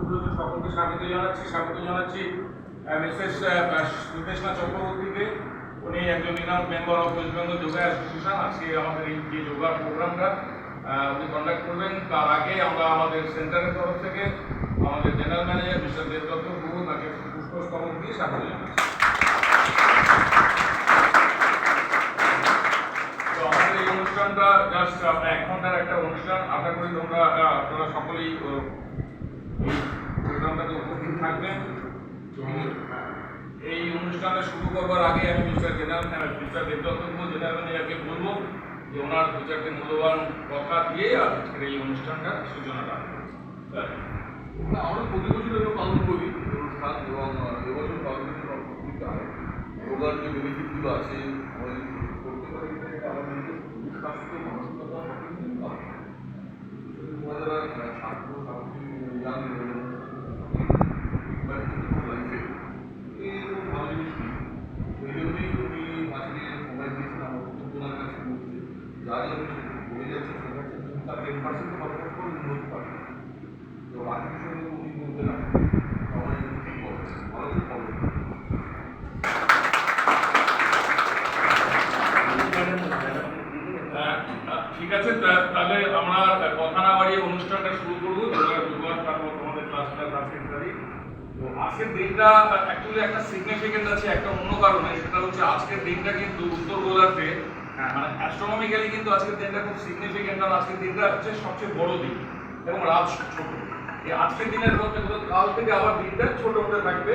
সকলকে স্বাগত জানাচ্ছি মিসেস সুদেশনা চক্রবর্তীকে। উনি একজন renowned member of West Bengal yoga association. আজকে আমাদের এই যে যোগা প্রোগ্রামটা উনি কন্ডাক্ট করবেন, তার আগে আমরা আমাদের সেন্টারের তরফ থেকে আমাদের জেনারেল ম্যানেজার মিস্টার দেবদত্ত গুরু তাকে পুষ্পস্তবক দিয়ে স্বাগত জানাচ্ছি। তো আমাদের এই অনুষ্ঠানটা জাস্ট 1 ঘন্টার একটা অনুষ্ঠান। আশা করি আপনারা সকলেই এই প্রোগ্রামটাতে উপস্থিত থাকবেন। এই অনুষ্ঠানটা শুরু করবার আগে আমি মিস্টার দেবদত্ত গুরু জেনারেল ম্যানেজারকে বলবো যে ওনার 2-4টে মূল্যবান কথা দিয়ে আজকের এই অনুষ্ঠানটা সূচনাটা। আমরা প্রতি বছর পালন করি অনুষ্ঠান, এবং এবছর পালনের যোগার যে বেনিফিটগুলো আছে করতে পারি আমাদের স্বাস্থ্য মানসিকতা যারা ছাত্র ছাত্রী ইয়াং লাইফে এইরকম ভালো জিনিস নেই। সেই জন্যই উনি আজকে সময় দিয়েছেন আমার ওনার কাছে বলছে যা যা বলে যাচ্ছে তার 10% কতটা করে উন্নতি পাচ্ছে। তো বাকি বিষয়গুলো উনি বলতে না সবাই ঠিক বলছে ভালো করে ফলো ঠিক আছে, তাহলে আমরা কথা না বাড়িয়ে অনুষ্ঠানটা শুরু করবো। তারপর তোমাদের ক্লাসটা আজকের তারিখ। তো আজকের দিনটা অ্যাকচুয়ালি একটা সিগনিফিকেন্ট আছে একটা অন্য কারণে, সেটা হচ্ছে আজকের দিনটা কিন্তু উত্তর গোলার্ধে মানে অ্যাস্ট্রোনমিক্যালি কিন্তু আজকের দিনটা খুব সিগনিফিকেন্ট। আর আজকের দিনটা হচ্ছে সবচেয়ে বড় দিন এবং রাত ছোট। এই আজকের দিনের মধ্যে কাল থেকে আবার দিনটা ছোট হতে থাকবে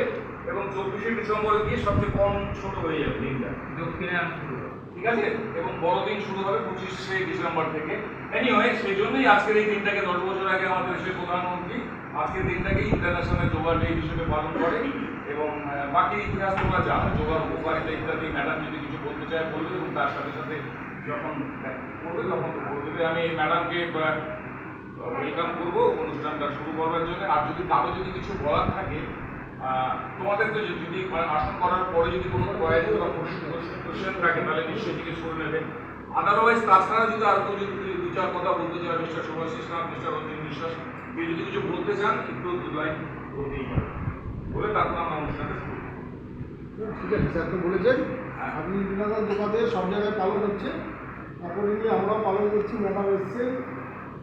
এবং 24শে ডিসেম্বরে গিয়ে সবচেয়ে কম ছোট হয়ে যাবে দিনটা দক্ষিণে শুরু হবে, ঠিক আছে? এবং বড় দিন শুরু হবে 25শে ডিসেম্বর থেকে। এনিওয়ে, সেই জন্যই আজকের এই দিনটাকে 10 বছর আগে আমাদের দেশের প্রধানমন্ত্রী আজকের দিনটাকে ইন্টারন্যাশনাল যোগা ডে হিসেবে পালন করে। এবং বাকি ইতিহাস তোমরা জানো, যোগার উপকারিতা ইত্যাদি ম্যাডাম যদি কিছু বলতে চায় বলবে, এবং তার সাথে সাথে যখন করবে তখন তো বলে দেবে। আমি ম্যাডামকে ওয়েলকাম করবো অনুষ্ঠানটা শুরু করবার জন্য। আর যদি কারো যদি কিছু বলার থাকে তোমাদের তো যদি আসন করার পরে যদি কোনো কোয়ারি বা কোশ্চেন থাকে তাহলে নিশ্চয়ই জিজ্ঞেস করে নেবেন। আদারওয়াইজ তাছাড়া যদি আর কেউ যদি 2-4 কথা বলতে চায়, মিস্টার শুভাশিস নাথ, মিস্টার অঞ্জন বিশ্বাস, কেউ যদি কিছু বলতে চান একটু 2 লাইন বলতেই পারে, বলে তারপর আমরা অনুষ্ঠানটা শুরু করব। ঠিক আছে স্যার, তো বলেছেন আপনি দিনাদার দোকানে সব জায়গায় পালন হচ্ছে, অ্যাকর্ডিংলি আমরাও পালন করছি। ম্যাডাম এসছে,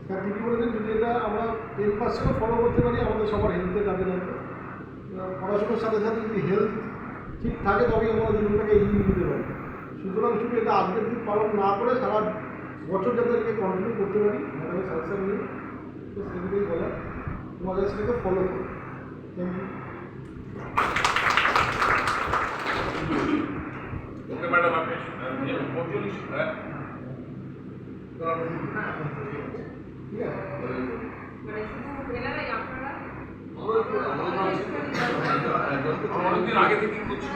স্যার ঠিকই বলেছেন, যদি এটা আমরা 10% ফলো করতে পারি আমাদের সবার হেলথে কাজে লাগবে। পড়াশোনার সাথে সাথে যদি হেলথ ঠিক থাকে তবেই আমরা জীবনটাকে এগিয়ে নিতে পারি। সুতরাং শুধু এটা আজকের দিন পালন না করে সারা বছর যাতে এটাকে কন্টিনিউ করতে পারি ম্যাডামের সাজেশন নিয়ে, তো সেদিকেই বলা তোমাদের সেটাকে ফলো করো। Thank you. ওকে ম্যাডাম, আপনি অঞ্জলি ঠিক আছে, অনেকদিন আগে থেকে করছি।